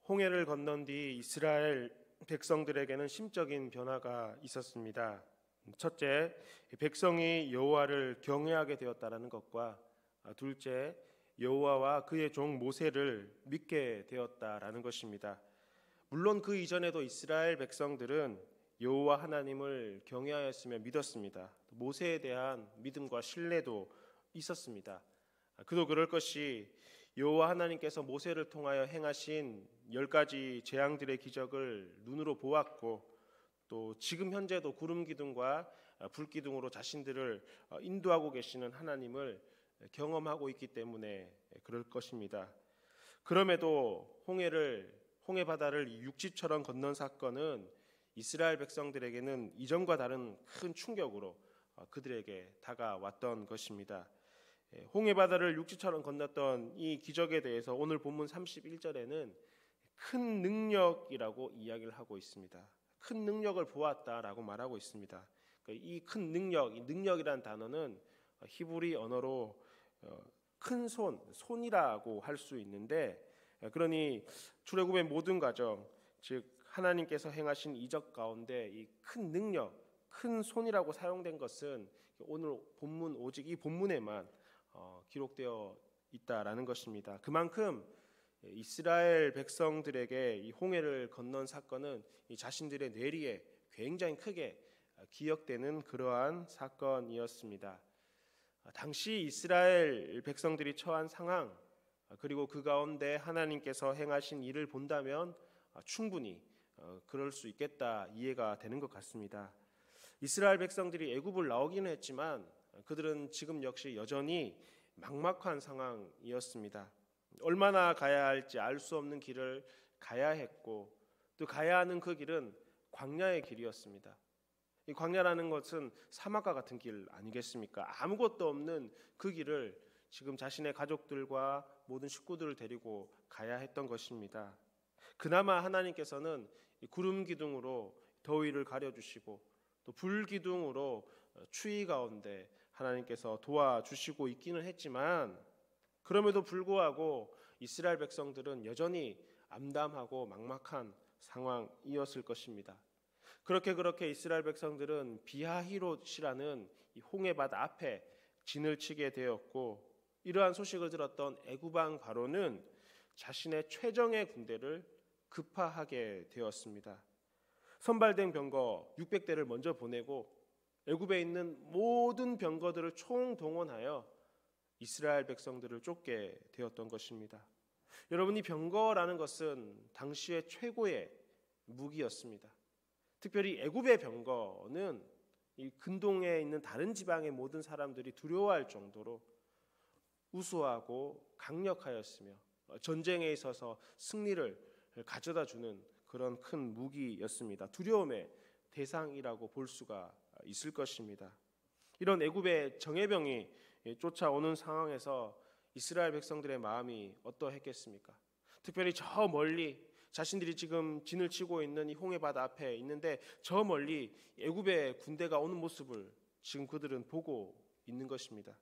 홍해를 건넌 뒤 이스라엘 백성들에게는 심적인 변화가 있었습니다. 첫째, 백성이 여호와를 경외하게 되었다라는 것과 둘째, 여호와와 그의 종 모세를 믿게 되었다라는 것입니다. 물론 그 이전에도 이스라엘 백성들은 여호와 하나님을 경외하였으며 믿었습니다. 모세에 대한 믿음과 신뢰도 있었습니다. 그도 그럴 것이 여호와 하나님께서 모세를 통하여 행하신 10가지 재앙들의 기적을 눈으로 보았고 또 지금 현재도 구름 기둥과 불 기둥으로 자신들을 인도하고 계시는 하나님을 경험하고 있기 때문에 그럴 것입니다. 그럼에도 홍해 바다를 육지처럼 건넌 사건은 이스라엘 백성들에게는 이전과 다른 큰 충격으로 그들에게 다가왔던 것입니다. 홍해 바다를 육지처럼 건넜던 이 기적에 대해서 오늘 본문 31절에는 큰 능력이라고 이야기를 하고 있습니다. 큰 능력을 보았다라고 말하고 있습니다. 이 큰 능력, 이 능력이라는 단어는 히브리 언어로 큰 손이라고 할 수 있는데, 그러니 출애굽의 모든 과정, 즉 하나님께서 행하신 이적 가운데 이 큰 능력, 큰 손이라고 사용된 것은 오늘 본문 오직 이 본문에만 기록되어 있다라는 것입니다. 그만큼 이스라엘 백성들에게 이 홍해를 건넌 사건은 이 자신들의 뇌리에 굉장히 크게 기억되는 그러한 사건이었습니다. 당시 이스라엘 백성들이 처한 상황 그리고 그 가운데 하나님께서 행하신 일을 본다면 충분히 그럴 수 있겠다 이해가 되는 것 같습니다. 이스라엘 백성들이 애굽을 나오기는 했지만 그들은 지금 역시 여전히 막막한 상황이었습니다. 얼마나 가야 할지 알 수 없는 길을 가야 했고 또 가야 하는 그 길은 광야의 길이었습니다. 이 광야라는 것은 사막과 같은 길 아니겠습니까? 아무것도 없는 그 길을 지금 자신의 가족들과 모든 식구들을 데리고 가야 했던 것입니다. 그나마 하나님께서는 구름 기둥으로 더위를 가려주시고 또 불 기둥으로 추위 가운데 하나님께서 도와주시고 있기는 했지만 그럼에도 불구하고 이스라엘 백성들은 여전히 암담하고 막막한 상황이었을 것입니다. 그렇게 이스라엘 백성들은 비하히롯이라는 이 홍해바다 앞에 진을 치게 되었고 이러한 소식을 들었던 애굽 왕 바로는 자신의 최정예 군대를 급파하게 되었습니다. 선발된 병거 600대를 먼저 보내고 애굽에 있는 모든 병거들을 총동원하여 이스라엘 백성들을 쫓게 되었던 것입니다. 여러분, 이 병거라는 것은 당시의 최고의 무기였습니다. 특별히 애굽의 병거는 이 근동에 있는 다른 지방의 모든 사람들이 두려워할 정도로 우수하고 강력하였으며 전쟁에 있어서 승리를 가져다 주는 그런 큰 무기였습니다. 두려움의 대상이라고 볼 수가 있을 것입니다. 이런 애굽의 정예병이 쫓아오는 상황에서 이스라엘 백성들의 마음이 어떠했겠습니까? 특별히 저 멀리 자신들이 지금 진을 치고 있는 이 홍해바다 앞에 있는데 저 멀리 애굽의 군대가 오는 모습을 지금 그들은 보고 있는 것입니다.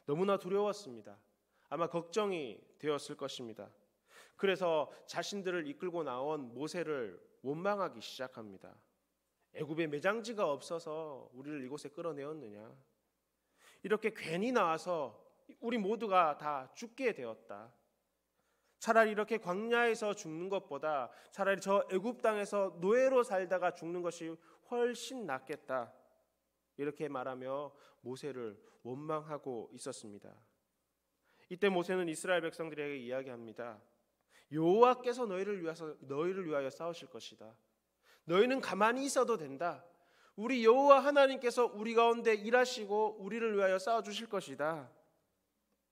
너무나 두려웠습니다. 아마 걱정이 되었을 것입니다. 그래서 자신들을 이끌고 나온 모세를 원망하기 시작합니다. 애굽에 매장지가 없어서 우리를 이곳에 끌어내었느냐? 이렇게 괜히 나와서 우리 모두가 다 죽게 되었다. 차라리 이렇게 광야에서 죽는 것보다 차라리 저 애굽 땅에서 노예로 살다가 죽는 것이 훨씬 낫겠다. 이렇게 말하며 모세를 원망하고 있었습니다. 이때 모세는 이스라엘 백성들에게 이야기합니다. 여호와께서 너희를 위하여 싸우실 것이다. 너희는 가만히 있어도 된다. 우리 여호와 하나님께서 우리 가운데 일하시고 우리를 위하여 싸워 주실 것이다.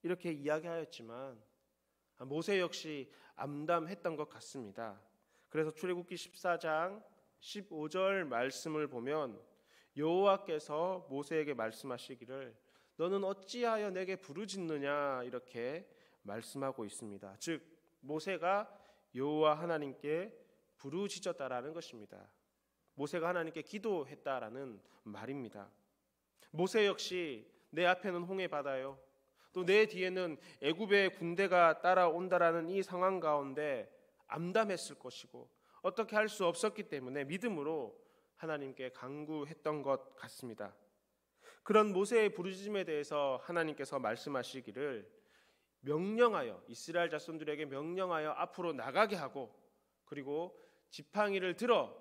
이렇게 이야기하였지만 모세 역시 암담했던 것 같습니다. 그래서 출애굽기 14장 15절 말씀을 보면 여호와께서 모세에게 말씀하시기를 너는 어찌하여 내게 부르짖느냐 이렇게 말씀하고 있습니다. 즉 모세가 여호와 하나님께 부르짖었다라는 것입니다. 모세가 하나님께 기도했다라는 말입니다. 모세 역시 내 앞에는 홍해 바다요 또 내 뒤에는 애굽의 군대가 따라온다라는 이 상황 가운데 암담했을 것이고 어떻게 할 수 없었기 때문에 믿음으로 하나님께 간구했던 것 같습니다. 그런 모세의 부르짖음에 대해서 하나님께서 말씀하시기를 명령하여 이스라엘 자손들에게 명령하여 앞으로 나가게 하고 그리고 지팡이를 들어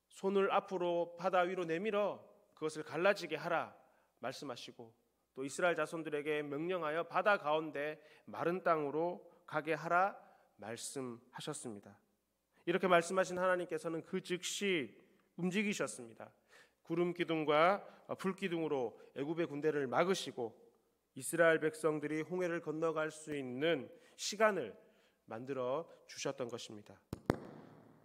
손을 앞으로 바다 위로 내밀어 그것을 갈라지게 하라 말씀하시고 또 이스라엘 자손들에게 명령하여 바다 가운데 마른 땅으로 가게 하라 말씀하셨습니다. 이렇게 말씀하신 하나님께서는 그 즉시 움직이셨습니다. 구름 기둥과 불 기둥으로 애굽의 군대를 막으시고 이스라엘 백성들이 홍해를 건너갈 수 있는 시간을 만들어 주셨던 것입니다.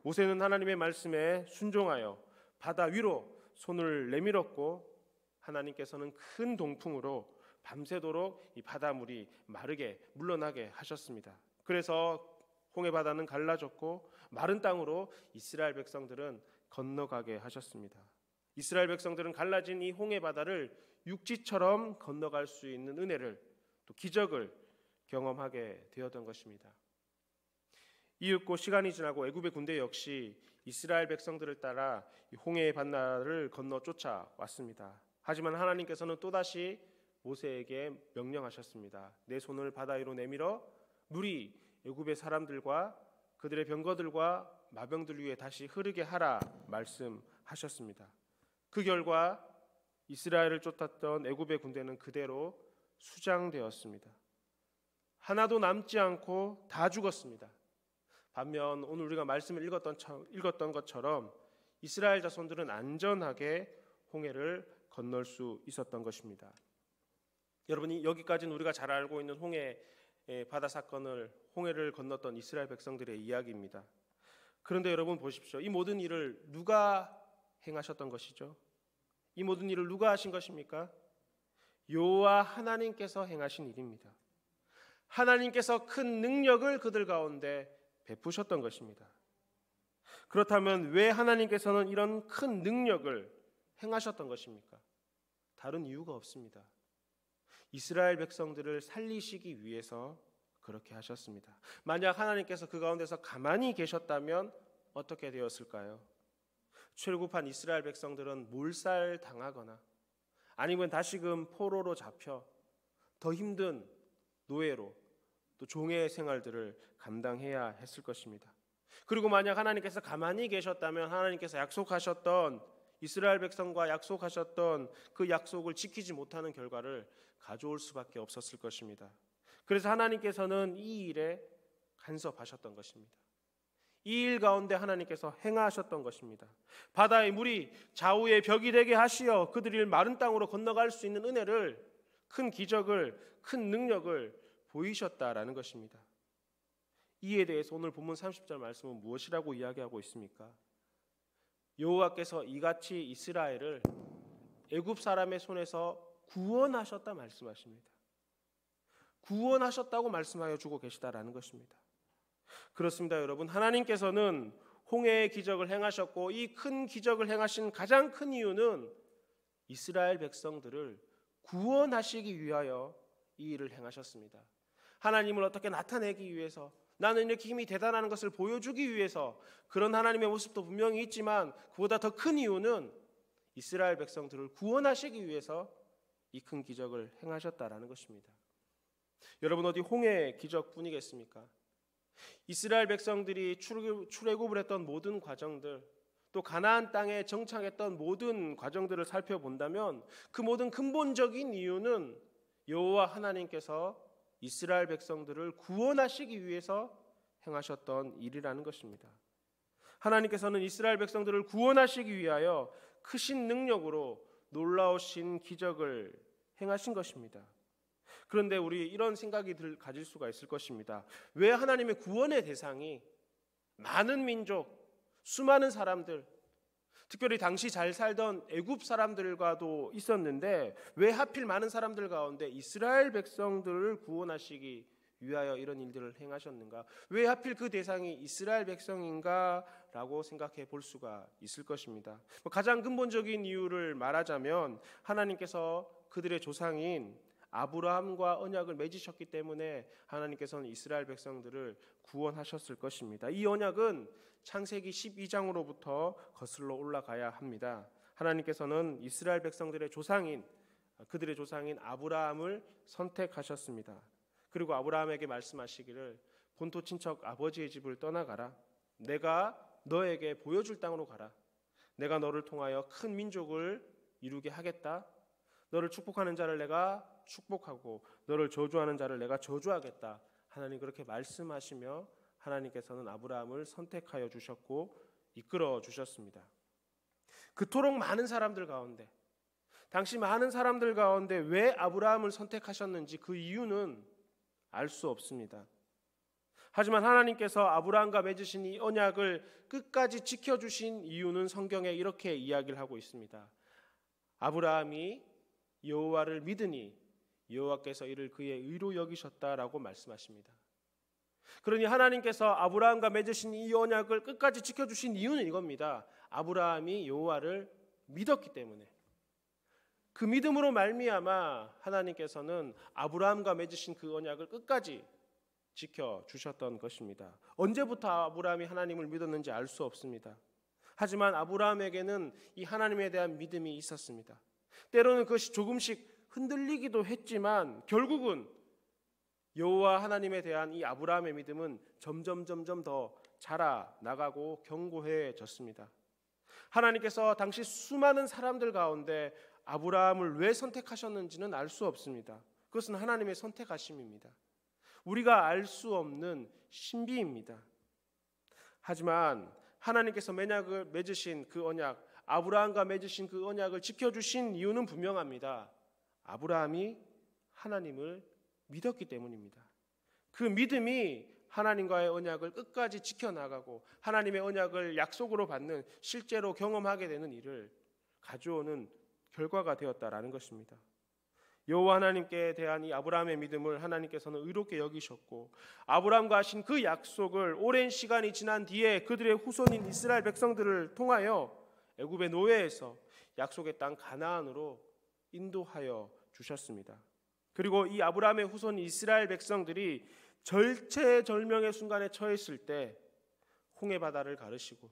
모세는 하나님의 말씀에 순종하여 바다 위로 손을 내밀었고 하나님께서는 큰 동풍으로 밤새도록 이 바닷물이 마르게 물러나게 하셨습니다. 그래서 홍해 바다는 갈라졌고 마른 땅으로 이스라엘 백성들은 건너가게 하셨습니다. 이스라엘 백성들은 갈라진 이 홍해 바다를 육지처럼 건너갈 수 있는 은혜를 또 기적을 경험하게 되었던 것입니다. 이윽고 시간이 지나고 애굽의 군대 역시 이스라엘 백성들을 따라 홍해의 바다를 건너 쫓아왔습니다. 하지만 하나님께서는 또다시 모세에게 명령하셨습니다. 내 손을 바다 위로 내밀어 물이 애굽의 사람들과 그들의 병거들과 마병들 위에 다시 흐르게 하라 말씀하셨습니다. 그 결과 이스라엘을 쫓았던 애굽의 군대는 그대로 수장되었습니다. 하나도 남지 않고 다 죽었습니다. 반면 오늘 우리가 말씀을 읽었던 것처럼 이스라엘 자손들은 안전하게 홍해를 건널 수 있었던 것입니다. 여러분이 여기까지는 우리가 잘 알고 있는 홍해 바다 사건을 홍해를 건넜던 이스라엘 백성들의 이야기입니다. 그런데 여러분 보십시오. 이 모든 일을 누가 행하셨던 것이죠? 이 모든 일을 누가 하신 것입니까? 여호와 하나님께서 행하신 일입니다. 하나님께서 큰 능력을 그들 가운데 베푸셨던 것입니다. 그렇다면 왜 하나님께서는 이런 큰 능력을 행하셨던 것입니까? 다른 이유가 없습니다. 이스라엘 백성들을 살리시기 위해서 그렇게 하셨습니다. 만약 하나님께서 그 가운데서 가만히 계셨다면 어떻게 되었을까요? 출애굽한 이스라엘 백성들은 몰살당하거나 아니면 다시금 포로로 잡혀 더 힘든 노예로 또 종의 생활들을 감당해야 했을 것입니다. 그리고 만약 하나님께서 가만히 계셨다면 하나님께서 약속하셨던 이스라엘 백성과 약속하셨던 그 약속을 지키지 못하는 결과를 가져올 수밖에 없었을 것입니다. 그래서 하나님께서는 이 일에 간섭하셨던 것입니다. 이 일 가운데 하나님께서 행하셨던 것입니다. 바다의 물이 좌우의 벽이 되게 하시어 그들이 마른 땅으로 건너갈 수 있는 은혜를, 큰 기적을, 큰 능력을 보이셨다라는 것입니다. 이에 대해서 오늘 본문 30절 말씀은 무엇이라고 이야기하고 있습니까? 여호와께서 이같이 이스라엘을 애굽 사람의 손에서 구원하셨다 말씀하십니다. 구원하셨다고 말씀하여 주고 계시다라는 것입니다. 그렇습니다, 여러분. 하나님께서는 홍해의 기적을 행하셨고 이 큰 기적을 행하신 가장 큰 이유는 이스라엘 백성들을 구원하시기 위하여 이 일을 행하셨습니다. 하나님을 어떻게 나타내기 위해서, 나는 이렇게 힘이 대단한 것을 보여주기 위해서, 그런 하나님의 모습도 분명히 있지만 그보다 더 큰 이유는 이스라엘 백성들을 구원하시기 위해서 이 큰 기적을 행하셨다라는 것입니다. 여러분, 어디 홍해의 기적뿐이겠습니까? 이스라엘 백성들이 출애굽을 했던 모든 과정들, 또 가나안 땅에 정착했던 모든 과정들을 살펴본다면 그 모든 근본적인 이유는 여호와 하나님께서 이스라엘 백성들을 구원하시기 위해서 행하셨던 일이라는 것입니다. 하나님께서는 이스라엘 백성들을 구원하시기 위하여 크신 능력으로 놀라우신 기적을 행하신 것입니다. 그런데 우리 이런 생각이 가질 수가 있을 것입니다. 왜 하나님의 구원의 대상이 많은 민족, 수많은 사람들, 특별히 당시 잘 살던 애굽 사람들과도 있었는데 왜 하필 많은 사람들 가운데 이스라엘 백성들을 구원하시기 위하여 이런 일들을 행하셨는가? 왜 하필 그 대상이 이스라엘 백성인가? 라고 생각해 볼 수가 있을 것입니다. 가장 근본적인 이유를 말하자면 하나님께서 그들의 조상인 아브라함과 언약을 맺으셨기 때문에 하나님께서는 이스라엘 백성들을 구원하셨을 것입니다. 이 언약은 창세기 12장으로부터 거슬러 올라가야 합니다. 하나님께서는 이스라엘 백성들의 조상인 그들의 조상인 아브라함을 선택하셨습니다. 그리고 아브라함에게 말씀하시기를 본토 친척 아버지의 집을 떠나가라. 내가 너에게 보여줄 땅으로 가라. 내가 너를 통하여 큰 민족을 이루게 하겠다. 너를 축복하는 자를 내가 축복하고 너를 저주하는 자를 내가 저주하겠다. 하나님 그렇게 말씀하시며 하나님께서는 아브라함을 선택하여 주셨고 이끌어 주셨습니다. 그토록 많은 사람들 가운데 당시 많은 사람들 가운데 왜 아브라함을 선택하셨는지 그 이유는 알 수 없습니다. 하지만 하나님께서 아브라함과 맺으신 이 언약을 끝까지 지켜주신 이유는 성경에 이렇게 이야기를 하고 있습니다. 아브라함이 여호와를 믿으니 여호와께서 이를 그의 의로 여기셨다라고 말씀하십니다. 그러니 하나님께서 아브라함과 맺으신 이 언약을 끝까지 지켜주신 이유는 이겁니다. 아브라함이 여호와를 믿었기 때문에 그 믿음으로 말미암아 하나님께서는 아브라함과 맺으신 그 언약을 끝까지 지켜주셨던 것입니다. 언제부터 아브라함이 하나님을 믿었는지 알 수 없습니다. 하지만 아브라함에게는 이 하나님에 대한 믿음이 있었습니다. 때로는 그것이 조금씩 흔들리기도 했지만 결국은 여호와 하나님에 대한 이 아브라함의 믿음은 점점 더 자라나가고 견고해졌습니다. 하나님께서 당시 수많은 사람들 가운데 아브라함을 왜 선택하셨는지는 알 수 없습니다. 그것은 하나님의 선택하심입니다. 우리가 알 수 없는 신비입니다. 하지만 하나님께서 맺으신 그 언약, 아브라함과 맺으신 그 언약을 지켜주신 이유는 분명합니다. 아브라함이 하나님을 믿었기 때문입니다. 그 믿음이 하나님과의 언약을 끝까지 지켜나가고 하나님의 언약을 약속으로 받는 실제로 경험하게 되는 일을 가져오는 결과가 되었다라는 것입니다. 여호와 하나님께 대한 이 아브라함의 믿음을 하나님께서는 의롭게 여기셨고 아브라함과 하신 그 약속을 오랜 시간이 지난 뒤에 그들의 후손인 이스라엘 백성들을 통하여 애굽의 노예에서 약속의 땅 가나안으로 인도하여 주셨습니다. 그리고 이 아브라함의 후손 이스라엘 백성들이 절체절명의 순간에 처했을 때 홍해 바다를 가르시고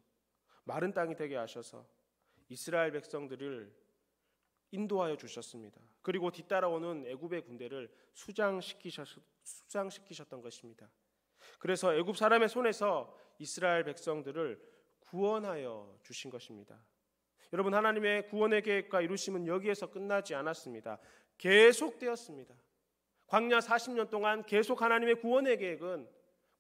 마른 땅이 되게 하셔서 이스라엘 백성들을 인도하여 주셨습니다. 그리고 뒤따라오는 애굽의 군대를 수장시키셨던 것입니다. 그래서 애굽 사람의 손에서 이스라엘 백성들을 구원하여 주신 것입니다. 여러분, 하나님의 구원의 계획과 이루심은 여기에서 끝나지 않았습니다. 계속되었습니다. 광야 40년 동안 계속 하나님의 구원의 계획은,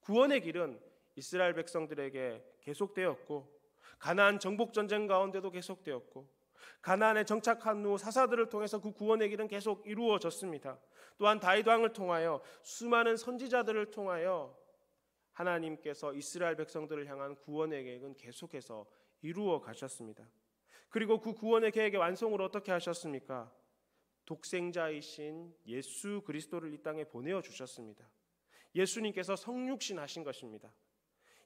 구원의 길은 이스라엘 백성들에게 계속되었고 가나안 정복 전쟁 가운데도 계속되었고 가나안에 정착한 후 사사들을 통해서 그 구원의 길은 계속 이루어졌습니다. 또한 다윗 왕을 통하여 수많은 선지자들을 통하여 하나님께서 이스라엘 백성들을 향한 구원의 계획은 계속해서 이루어 가셨습니다. 그리고 그 구원의 계획의 완성을 어떻게 하셨습니까? 독생자이신 예수 그리스도를 이 땅에 보내어 주셨습니다. 예수님께서 성육신 하신 것입니다.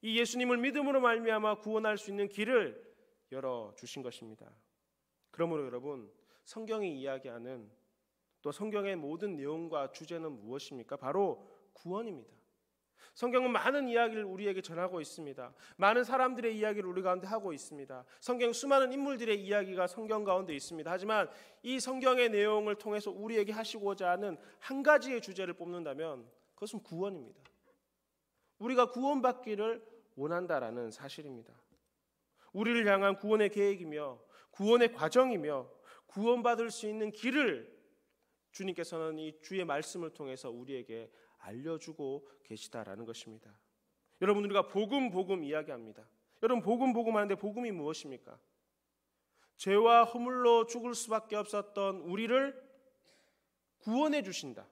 이 예수님을 믿음으로 말미암아 구원할 수 있는 길을 열어 주신 것입니다. 그러므로 여러분, 성경이 이야기하는 또 성경의 모든 내용과 주제는 무엇입니까? 바로 구원입니다. 성경은 많은 이야기를 우리에게 전하고 있습니다. 많은 사람들의 이야기를 우리 가운데 하고 있습니다. 성경 수많은 인물들의 이야기가 성경 가운데 있습니다. 하지만 이 성경의 내용을 통해서 우리에게 하시고자 하는 한 가지의 주제를 뽑는다면 그것은 구원입니다. 우리가 구원받기를 원한다라는 사실입니다. 우리를 향한 구원의 계획이며 구원의 과정이며 구원받을 수 있는 길을 주님께서는 이 주의 말씀을 통해서 우리에게 알려주고 계시다라는 것입니다. 여러분, 우리가 복음 이야기합니다. 여러분, 복음 하는데 복음이 무엇입니까? 죄와 허물로 죽을 수밖에 없었던 우리를 구원해 주신다.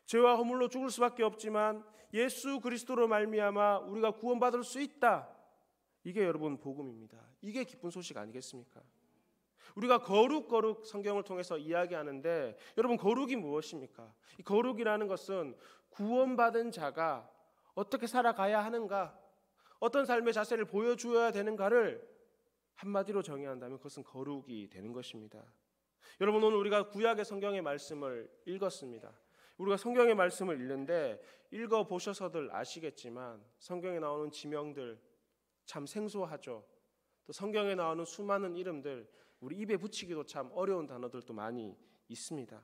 죄와 허물로 죽을 수밖에 없지만 예수 그리스도로 말미암아 우리가 구원받을 수 있다. 이게 여러분 복음입니다. 이게 기쁜 소식 아니겠습니까? 우리가 거룩 성경을 통해서 이야기하는데 여러분, 거룩이 무엇입니까? 이 거룩이라는 것은 구원받은 자가 어떻게 살아가야 하는가, 어떤 삶의 자세를 보여주어야 되는가를 한마디로 정의한다면 그것은 거룩이 되는 것입니다. 여러분, 오늘 우리가 구약의 성경의 말씀을 읽었습니다. 우리가 성경의 말씀을 읽는데 읽어보셔서들 아시겠지만 성경에 나오는 지명들 참 생소하죠. 또 성경에 나오는 수많은 이름들 우리 입에 붙이기도 참 어려운 단어들도 많이 있습니다.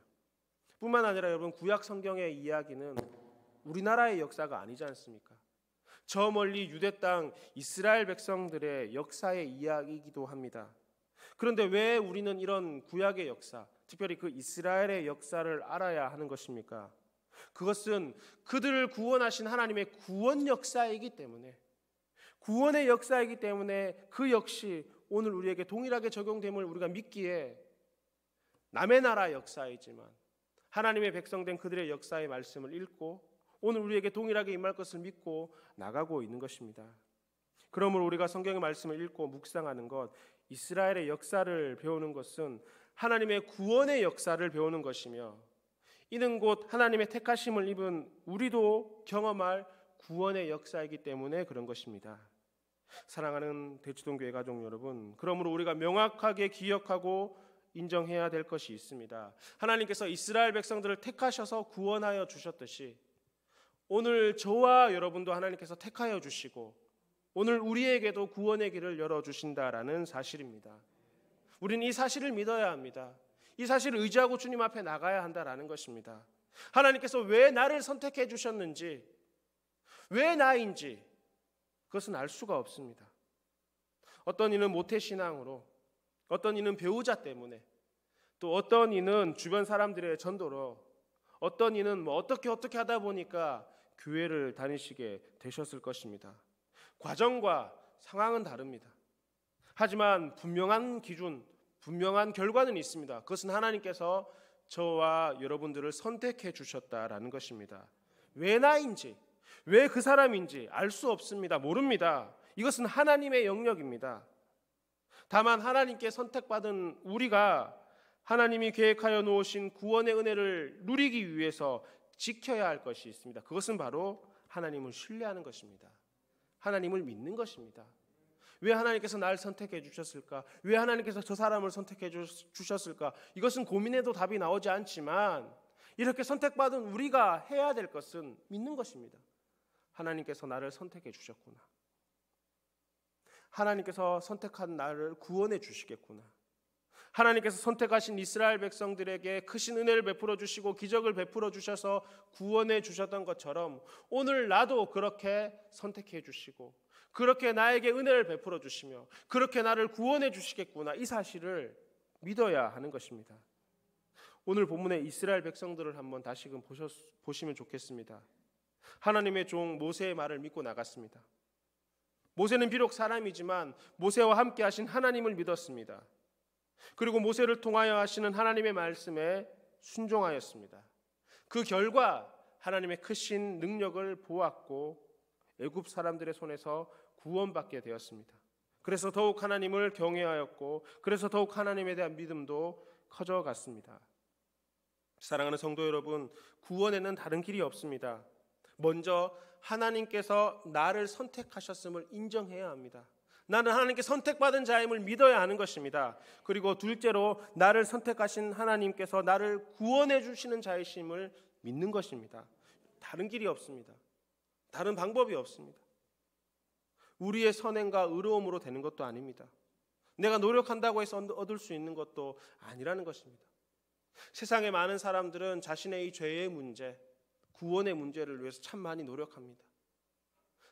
뿐만 아니라 여러분, 구약 성경의 이야기는 우리나라의 역사가 아니지 않습니까? 저 멀리 유대 땅 이스라엘 백성들의 역사의 이야기이기도 합니다. 그런데 왜 우리는 이런 구약의 역사, 특별히 그 이스라엘의 역사를 알아야 하는 것입니까? 그것은 그들을 구원하신 하나님의 구원 역사이기 때문에, 구원의 역사이기 때문에 그 역시 오늘 우리에게 동일하게 적용됨을 우리가 믿기에 남의 나라 역사이지만 하나님의 백성된 그들의 역사의 말씀을 읽고 오늘 우리에게 동일하게 임할 것을 믿고 나가고 있는 것입니다. 그러므로 우리가 성경의 말씀을 읽고 묵상하는 것, 이스라엘의 역사를 배우는 것은 하나님의 구원의 역사를 배우는 것이며, 이는 곧 하나님의 택하심을 입은 우리도 경험할 구원의 역사이기 때문에 그런 것입니다. 사랑하는 대치동교회 가족 여러분, 그러므로 우리가 명확하게 기억하고 인정해야 될 것이 있습니다. 하나님께서 이스라엘 백성들을 택하셔서 구원하여 주셨듯이 오늘 저와 여러분도 하나님께서 택하여 주시고 오늘 우리에게도 구원의 길을 열어주신다라는 사실입니다. 우리는 이 사실을 믿어야 합니다. 이 사실을 의지하고 주님 앞에 나가야 한다라는 것입니다. 하나님께서 왜 나를 선택해 주셨는지, 왜 나인지 그것은 알 수가 없습니다. 어떤 이는 모태신앙으로, 어떤 이는 배우자 때문에, 또 어떤 이는 주변 사람들의 전도로, 어떤 이는 어떻게 하다 보니까 교회를 다니시게 되셨을 것입니다. 과정과 상황은 다릅니다. 하지만 분명한 기준, 분명한 결과는 있습니다. 그것은 하나님께서 저와 여러분들을 선택해 주셨다라는 것입니다. 왜 나인지, 왜 그 사람인지 알 수 없습니다. 모릅니다. 이것은 하나님의 영역입니다. 다만 하나님께 선택받은 우리가 하나님이 계획하여 놓으신 구원의 은혜를 누리기 위해서 지켜야 할 것이 있습니다. 그것은 바로 하나님을 신뢰하는 것입니다. 하나님을 믿는 것입니다. 왜 하나님께서 날 선택해 주셨을까? 왜 하나님께서 저 사람을 선택해 주셨을까? 이것은 고민해도 답이 나오지 않지만 이렇게 선택받은 우리가 해야 될 것은 믿는 것입니다. 하나님께서 나를 선택해 주셨구나. 하나님께서 선택한 나를 구원해 주시겠구나. 하나님께서 선택하신 이스라엘 백성들에게 크신 은혜를 베풀어 주시고 기적을 베풀어 주셔서 구원해 주셨던 것처럼 오늘 나도 그렇게 선택해 주시고 그렇게 나에게 은혜를 베풀어 주시며 그렇게 나를 구원해 주시겠구나, 이 사실을 믿어야 하는 것입니다. 오늘 본문의 이스라엘 백성들을 한번 다시금 보시면 좋겠습니다. 하나님의 종 모세의 말을 믿고 나갔습니다. 모세는 비록 사람이지만 모세와 함께 하신 하나님을 믿었습니다. 그리고 모세를 통하여 하시는 하나님의 말씀에 순종하였습니다. 그 결과 하나님의 크신 능력을 보았고 애굽 사람들의 손에서 구원받게 되었습니다. 그래서 더욱 하나님을 경외하였고 그래서 더욱 하나님에 대한 믿음도 커져갔습니다. 사랑하는 성도 여러분, 구원에는 다른 길이 없습니다. 먼저 하나님께서 나를 선택하셨음을 인정해야 합니다. 나는 하나님께 선택받은 자임을 믿어야 하는 것입니다. 그리고 둘째로 나를 선택하신 하나님께서 나를 구원해 주시는 자이심을 믿는 것입니다. 다른 길이 없습니다. 다른 방법이 없습니다. 우리의 선행과 의로움으로 되는 것도 아닙니다. 내가 노력한다고 해서 얻을 수 있는 것도 아니라는 것입니다. 세상의 많은 사람들은 자신의 이 죄의 문제, 구원의 문제를 위해서 참 많이 노력합니다.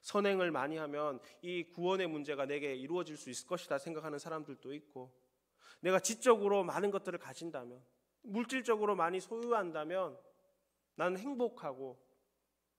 선행을 많이 하면 이 구원의 문제가 내게 이루어질 수 있을 것이다 생각하는 사람들도 있고, 내가 지적으로 많은 것들을 가진다면, 물질적으로 많이 소유한다면 나는 행복하고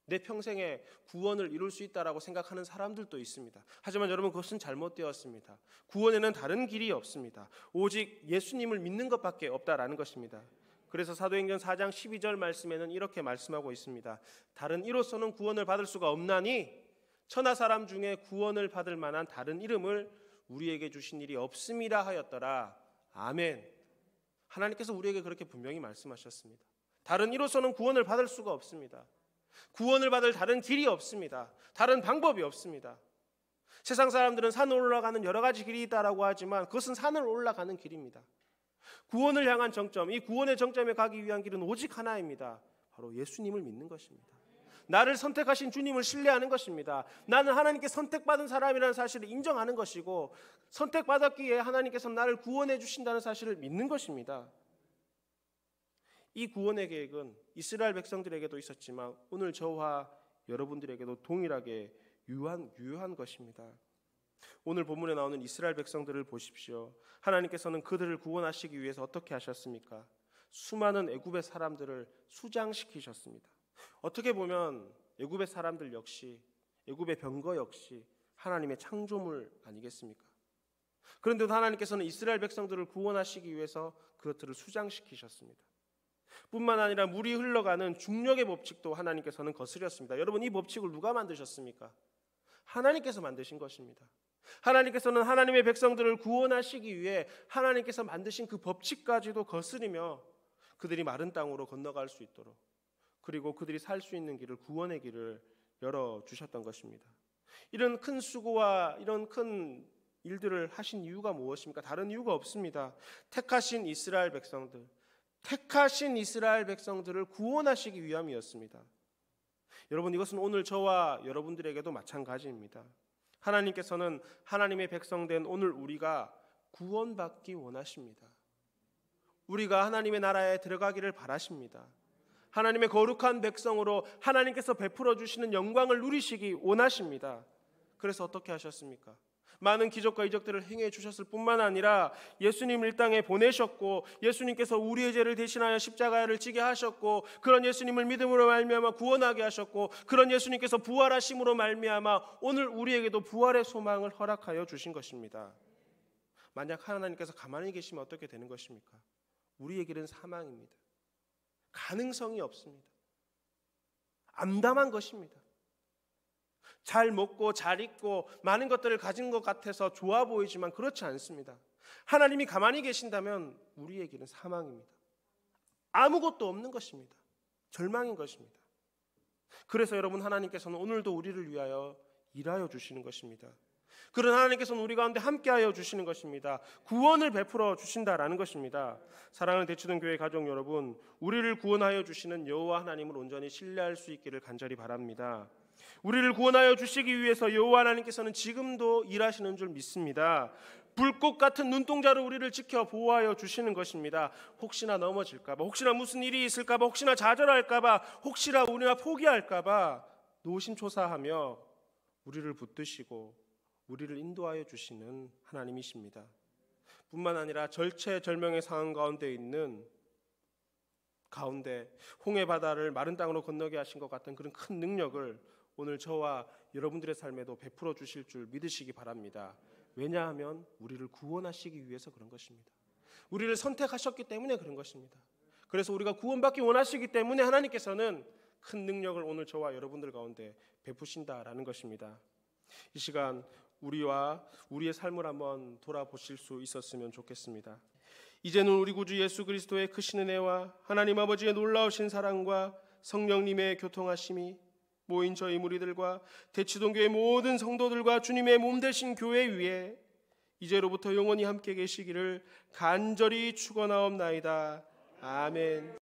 내 평생에 구원을 이룰 수 있다라고 생각하는 사람들도 있습니다. 하지만 여러분, 그것은 잘못되었습니다. 구원에는 다른 길이 없습니다. 오직 예수님을 믿는 것밖에 없다라는 것입니다. 그래서 사도행전 4장 12절 말씀에는 이렇게 말씀하고 있습니다. 다른 이로서는 구원을 받을 수가 없나니 천하 사람 중에 구원을 받을 만한 다른 이름을 우리에게 주신 일이 없음이라 하였더라. 아멘. 하나님께서 우리에게 그렇게 분명히 말씀하셨습니다. 다른 이로서는 구원을 받을 수가 없습니다. 구원을 받을 다른 길이 없습니다. 다른 방법이 없습니다. 세상 사람들은 산을 올라가는 여러 가지 길이 있다라고 하지만 그것은 산을 올라가는 길입니다. 구원을 향한 정점, 이 구원의 정점에 가기 위한 길은 오직 하나입니다. 바로 예수님을 믿는 것입니다. 나를 선택하신 주님을 신뢰하는 것입니다. 나는 하나님께 선택받은 사람이라는 사실을 인정하는 것이고, 선택받았기에 하나님께서 나를 구원해 주신다는 사실을 믿는 것입니다. 이 구원의 계획은 이스라엘 백성들에게도 있었지만 오늘 저와 여러분들에게도 동일하게 유효한 것입니다. 오늘 본문에 나오는 이스라엘 백성들을 보십시오. 하나님께서는 그들을 구원하시기 위해서 어떻게 하셨습니까? 수많은 애굽의 사람들을 수장시키셨습니다. 어떻게 보면 애굽의 사람들 역시, 애굽의 병거 역시 하나님의 창조물 아니겠습니까? 그런데도 하나님께서는 이스라엘 백성들을 구원하시기 위해서 그것들을 수장시키셨습니다. 뿐만 아니라 물이 흘러가는 중력의 법칙도 하나님께서는 거스렸습니다. 여러분, 이 법칙을 누가 만드셨습니까? 하나님께서 만드신 것입니다. 하나님께서는 하나님의 백성들을 구원하시기 위해 하나님께서 만드신 그 법칙까지도 거스리며 그들이 마른 땅으로 건너갈 수 있도록, 그리고 그들이 살 수 있는 길을, 구원의 길을 열어주셨던 것입니다. 이런 큰 수고와 이런 큰 일들을 하신 이유가 무엇입니까? 다른 이유가 없습니다. 택하신 이스라엘 백성들을 구원하시기 위함이었습니다. 여러분, 이것은 오늘 저와 여러분들에게도 마찬가지입니다. 하나님께서는 하나님의 백성된 오늘 우리가 구원받기 원하십니다. 우리가 하나님의 나라에 들어가기를 바라십니다. 하나님의 거룩한 백성으로 하나님께서 베풀어 주시는 영광을 누리시기 원하십니다. 그래서 어떻게 하셨습니까? 많은 기적과 이적들을 행해 주셨을 뿐만 아니라 예수님을 이 땅에 보내셨고, 예수님께서 우리의 죄를 대신하여 십자가를 지게 하셨고, 그런 예수님을 믿음으로 말미암아 구원하게 하셨고, 그런 예수님께서 부활하심으로 말미암아 오늘 우리에게도 부활의 소망을 허락하여 주신 것입니다. 만약 하나님께서 가만히 계시면 어떻게 되는 것입니까? 우리의 길은 사망입니다. 가능성이 없습니다. 암담한 것입니다. 잘 먹고 잘 입고 많은 것들을 가진 것 같아서 좋아 보이지만 그렇지 않습니다. 하나님이 가만히 계신다면 우리의 길은 사망입니다. 아무것도 없는 것입니다. 절망인 것입니다. 그래서 여러분, 하나님께서는 오늘도 우리를 위하여 일하여 주시는 것입니다. 그런 하나님께서는 우리 가운데 함께하여 주시는 것입니다. 구원을 베풀어 주신다라는 것입니다. 사랑하는 대치동 교회 가족 여러분, 우리를 구원하여 주시는 여호와 하나님을 온전히 신뢰할 수 있기를 간절히 바랍니다. 우리를 구원하여 주시기 위해서 여호와 하나님께서는 지금도 일하시는 줄 믿습니다. 불꽃 같은 눈동자로 우리를 지켜 보호하여 주시는 것입니다. 혹시나 넘어질까 봐, 혹시나 무슨 일이 있을까 봐, 혹시나 좌절할까 봐, 혹시나 우리가 포기할까 봐 노심초사하며 우리를 붙드시고 우리를 인도하여 주시는 하나님이십니다. 뿐만 아니라 절체절명의 상황 가운데 있는 홍해 바다를 마른 땅으로 건너게 하신 것 같은 그런 큰 능력을 오늘 저와 여러분들의 삶에도 베풀어 주실 줄 믿으시기 바랍니다. 왜냐하면 우리를 구원하시기 위해서 그런 것입니다. 우리를 선택하셨기 때문에 그런 것입니다. 그래서 우리가 구원받기 원하시기 때문에 하나님께서는 큰 능력을 오늘 저와 여러분들 가운데 베푸신다라는 것입니다. 이 시간 우리와 우리의 삶을 한번 돌아보실 수 있었으면 좋겠습니다. 이제는 우리 구주 예수 그리스도의 크신 은혜와 하나님 아버지의 놀라우신 사랑과 성령님의 교통하심이 모인 저희 무리들과 대치동교회 모든 성도들과 주님의 몸 되신 교회 위에 이제로부터 영원히 함께 계시기를 간절히 축원하옵나이다. 아멘.